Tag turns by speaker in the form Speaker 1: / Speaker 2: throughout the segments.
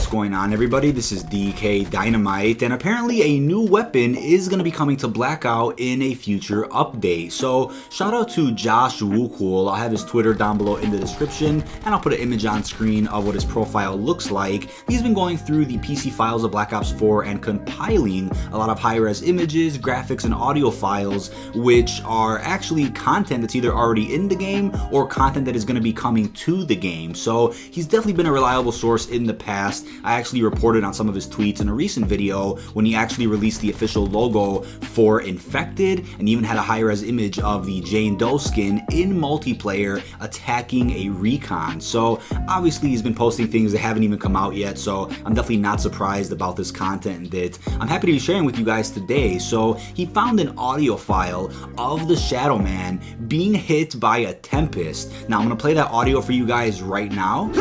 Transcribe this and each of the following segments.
Speaker 1: going on, everybody? This is dkdynamite, and apparently a new weapon is going to be coming to Blackout in a future update. So shout out to Josh Woocool. I'll have his Twitter down below in the description, and I'll put an image on screen of what his profile looks like. He's been going through the PC files of Black Ops 4 and compiling a lot of high-res images, graphics, and audio files, which are actually content that's either already in the game or content that is going to be coming to the game. So he's definitely been a reliable source in the past. I actually reported on some of his tweets in a recent video when he actually released the official logo for Infected and even had a high-res image of the Jane Doe skin in multiplayer attacking a recon. So obviously he's been posting things that haven't even come out yet, so I'm definitely not surprised about this content that I'm happy to be sharing with you guys today. So he found an audio file of the Shadow Man being hit by a Tempest. Now I'm going to play that audio for you guys right now.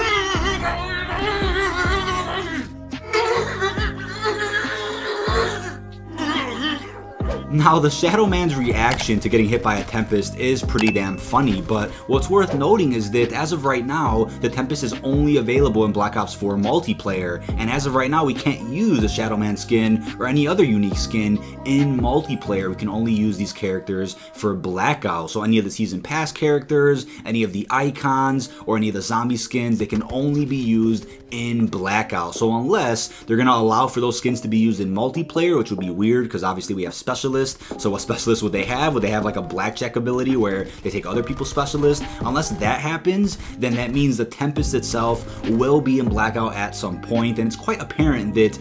Speaker 1: Now, the Shadow Man's reaction to getting hit by a Tempest is pretty damn funny, but what's worth noting is that as of right now, the Tempest is only available in Black Ops 4 multiplayer, and as of right now, we can't use the Shadow Man skin or any other unique skin in multiplayer. We can only use these characters for Blackout. So any of the Season Pass characters, any of the icons, or any of the zombie skins, they can only be used in Blackout. So unless they're going to allow for those skins to be used in multiplayer, which would be weird because obviously we have specialists. So what specialist would they have? Would they have like a blackjack ability where they take other people's specialists? Unless that happens, then that means the Tempest itself will be in Blackout at some point, and it's quite apparent that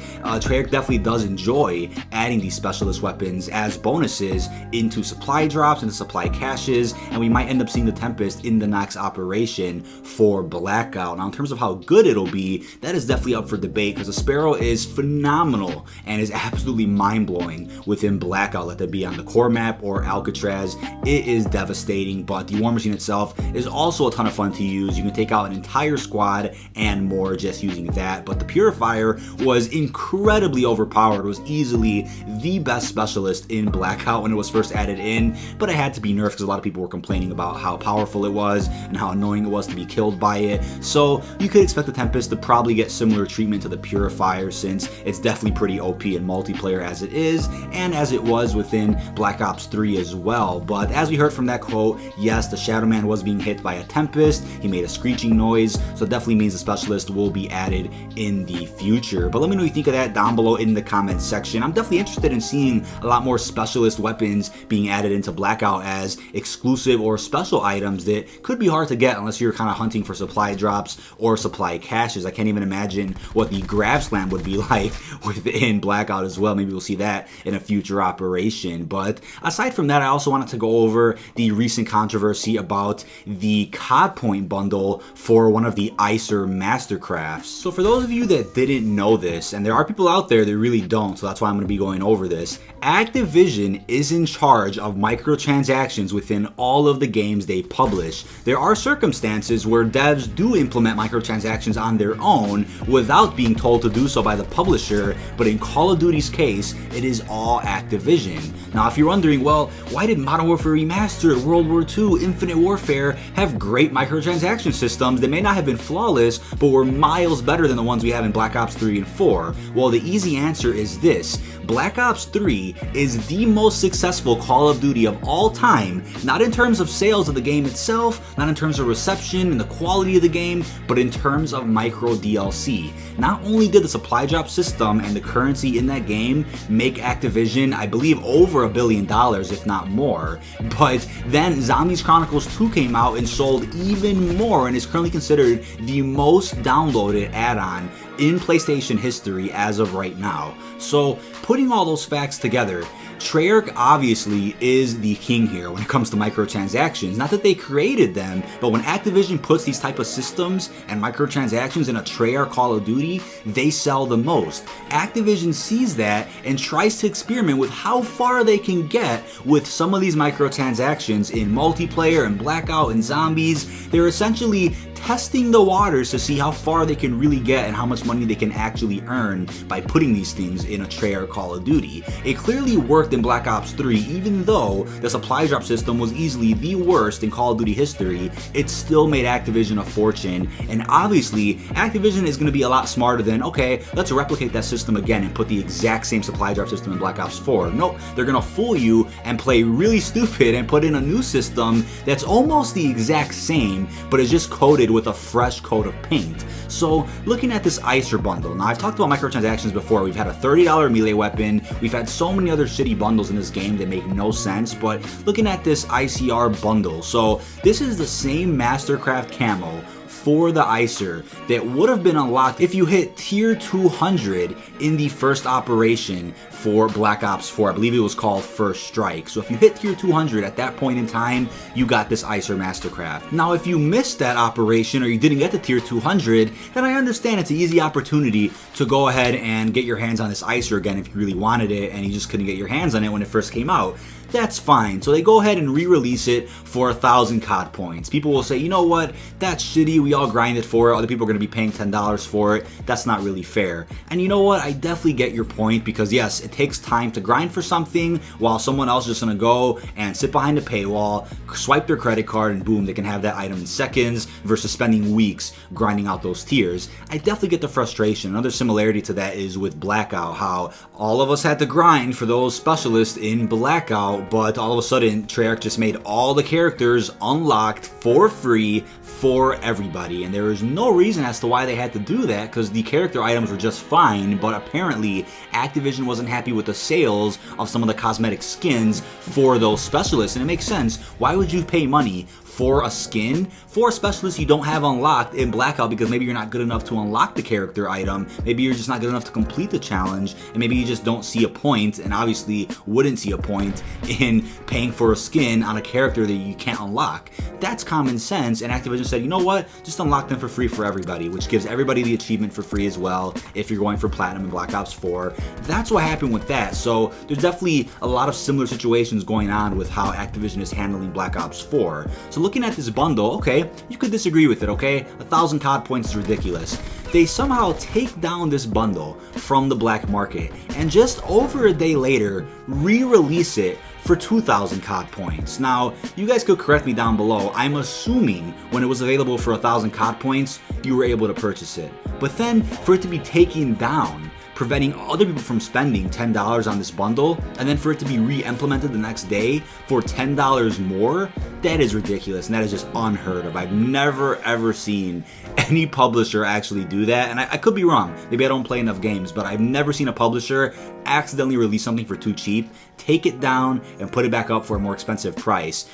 Speaker 1: Treyarch definitely does enjoy adding these specialist weapons as bonuses into supply drops, into supply caches, and we might end up seeing the Tempest in the next operation for Blackout. Now, in terms of how good it'll be, that is definitely up for debate because the Sparrow is phenomenal and is absolutely mind-blowing within Blackout. Let that be on the core map or Alcatraz, it is devastating, but the War Machine itself is also a ton of fun to use. You can take out an entire squad and more just using that, but the Purifier was incredibly overpowered. It was easily the best specialist in Blackout when it was first added in, but it had to be nerfed because a lot of people were complaining about how powerful it was and how annoying it was to be killed by it. So you could expect the Tempest to probably get similar treatment to the Purifier since it's definitely pretty OP in multiplayer as it is, and as it was within Black Ops 3 as well. But as we heard from that quote, yes, the Shadow Man was being hit by a Tempest. He made a screeching noise, so it definitely means the specialist will be added in the future. But let me know what you think of that down below in the comments section. I'm definitely interested in seeing a lot more specialist weapons being added into Blackout as exclusive or special items that could be hard to get unless you're kind of hunting for supply drops or supply caches. I can't even imagine what the Grab Slam would be like within Blackout as well. Maybe we'll see that in a future operation. But aside from that, I also wanted to go over the recent controversy about the COD Point bundle for one of the ICER Mastercrafts. So for those of you that didn't know this, and there are people out there that really don't, so that's why I'm going to be going over this, Activision is in charge of microtransactions within all of the games they publish. There are circumstances where devs do implement microtransactions on their own without being told to do so by the publisher, but in Call of Duty's case, it is all Activision. Now, if you're wondering, well, why did Modern Warfare Remastered, World War II, Infinite Warfare have great microtransaction systems that may not have been flawless, but were miles better than the ones we have in Black Ops 3 and 4? Well, the easy answer is this. Black Ops 3 is the most successful Call of Duty of all time, not in terms of sales of the game itself, not in terms of reception and the quality of the game, but in terms of micro DLC. Not only did the supply drop system and the currency in that game make Activision, I believe, over $1 billion, if not more, but then Zombies Chronicles 2 came out and sold even more and is currently considered the most downloaded add-on in PlayStation history as of right now. So putting all those facts together, Treyarch obviously is the king here when it comes to microtransactions. Not that they created them, but when Activision puts these type of systems and microtransactions in a Treyarch Call of Duty, they sell the most. Activision sees that and tries to experiment with how far they can get with some of these microtransactions in multiplayer and Blackout and Zombies. They're essentially testing the waters to see how far they can really get and how much money they can actually earn by putting these things in a Treyarch Call of Duty. It clearly worked in Black Ops 3, even though the supply drop system was easily the worst in Call of Duty history. It still made Activision a fortune, and obviously Activision is going to be a lot smarter than, okay, let's replicate that system again and put the exact same supply drop system in Black Ops 4. Nope, they're going to fool you and play really stupid and put in a new system that's almost the exact same, but is just coated with a fresh coat of paint. So looking at this ICER bundle, now I've talked about microtransactions before. We've had a $30 melee weapon, we've had so many other shitty bundles in this game that make no sense, but looking at this ICR bundle, so this is the same Mastercraft camo for the ICER that would have been unlocked if you hit tier 200 in the first operation for Black Ops 4. I believe it was called First Strike. So if you hit tier 200 at that point in time, you got this ICER Mastercraft. Now if you missed that operation or you didn't get to tier 200, then I understand it's an easy opportunity to go ahead and get your hands on this ICER again if you really wanted it and you just couldn't get your hands on it when it first came out. That's fine. So they go ahead and re-release it for 1,000 COD points. People will say, you know what, that's shitty, we all grinded for it, other people are going to be paying $10 for it, that's not really fair. And you know what, I definitely get your point, because yes, it takes time to grind for something while someone else is just going to go and sit behind a paywall, swipe their credit card, and boom, they can have that item in seconds versus spending weeks grinding out those tiers. I definitely get the frustration. Another similarity to that is with Blackout, how all of us had to grind for those specialists in Blackout, but all of a sudden Treyarch just made all the characters unlocked for free for everybody, and there is no reason as to why they had to do that, because the character items were just fine, but apparently Activision wasn't happy with the sales of some of the cosmetic skins for those specialists. And it makes sense, why would you pay money for a skin for a specialist you don't have unlocked in Blackout, because maybe you're not good enough to unlock the character item, maybe you're just not good enough to complete the challenge, and maybe you just don't see a point, and obviously wouldn't see a point in paying for a skin on a character that you can't unlock. That's common sense, and Activision said, you know what, just unlock them for free for everybody, which gives everybody the achievement for free as well if you're going for Platinum in Black Ops 4. That's what happened with that. So there's definitely a lot of similar situations going on with how Activision is handling Black Ops 4. So looking at this bundle, okay, you could disagree with it, okay? 1,000 COD points is ridiculous. They somehow take down this bundle from the black market and just over a day later re-release it for 2,000 COD points. Now, you guys could correct me down below. I'm assuming when it was available for 1,000 COD points, you were able to purchase it. But then for it to be taken down, preventing other people from spending $10 on this bundle, and then for it to be re-implemented the next day for $10 more, that is ridiculous, and that is just unheard of. I've never ever seen any publisher actually do that, and I could be wrong. Maybe I don't play enough games, but I've never seen a publisher accidentally release something for too cheap, take it down, and put it back up for a more expensive price,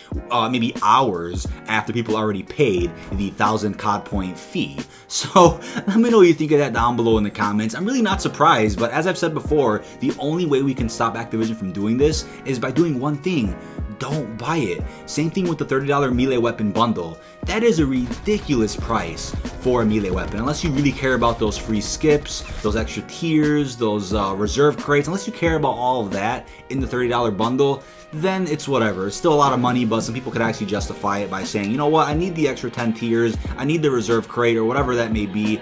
Speaker 1: maybe hours after people already paid the 1,000 COD point fee. So let me know what you think of that down below in the comments. I'm really not surprised, but as I've said before, the only way we can stop Activision from doing this is by doing one thing: don't buy it. Same thing with the $30 melee weapon bundle. That is a ridiculous price for a melee weapon, unless you really care about those free skips, those extra tiers, those reserve crates. Unless you care about all of that in the $30 bundle, then it's whatever. It's still a lot of money, but some people could actually justify it by saying, you know what, I need the extra 10 tiers, I need the reserve crate, or whatever that may be.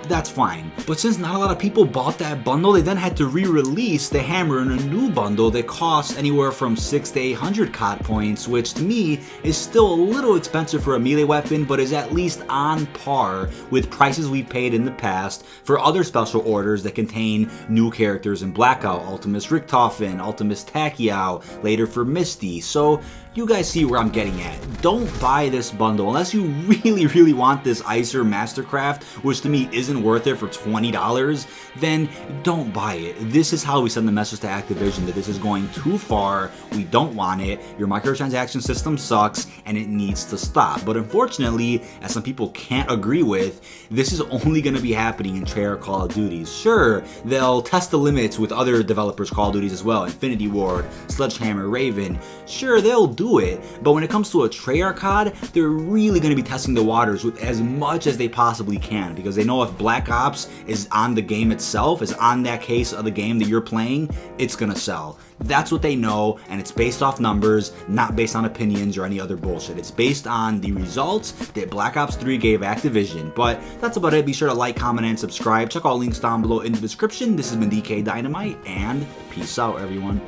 Speaker 1: That's fine. But since not a lot of people bought that bundle, they then had to re-release the hammer in a new bundle that costs anywhere from 600 to 800 COD points, which to me is still a little expensive for a melee weapon, but is at least on par with prices we've paid in the past for other special orders that contain new characters in Blackout, Ultimus Richtofen, Ultimus Takiao, later for Misty. So you guys see where I'm getting at. Don't buy this bundle unless you really want this ICER Mastercraft, which to me isn't worth it for $20, then don't buy it. This is how we send the message to Activision that this is going too far, we don't want it, your microtransaction system sucks, and it needs to stop. But unfortunately, as some people can't agree with, this is only going to be happening in Treyarch Call of Duties. Sure, they'll test the limits with other developers' Call of Duties as well, Infinity Ward, Sledgehammer, Raven. Sure, they'll do do it. But when it comes to a Treyarch COD, they're really going to be testing the waters with as much as they possibly can, because they know if Black Ops is on the game itself, is on that case of the game that you're playing, it's going to sell. That's what they know, and it's based off numbers, not based on opinions or any other bullshit. It's based on the results that Black Ops 3 gave Activision. But that's about it. Be sure to like, comment, and subscribe. Check out links down below in the description. This has been dkdynamite, and peace out, everyone.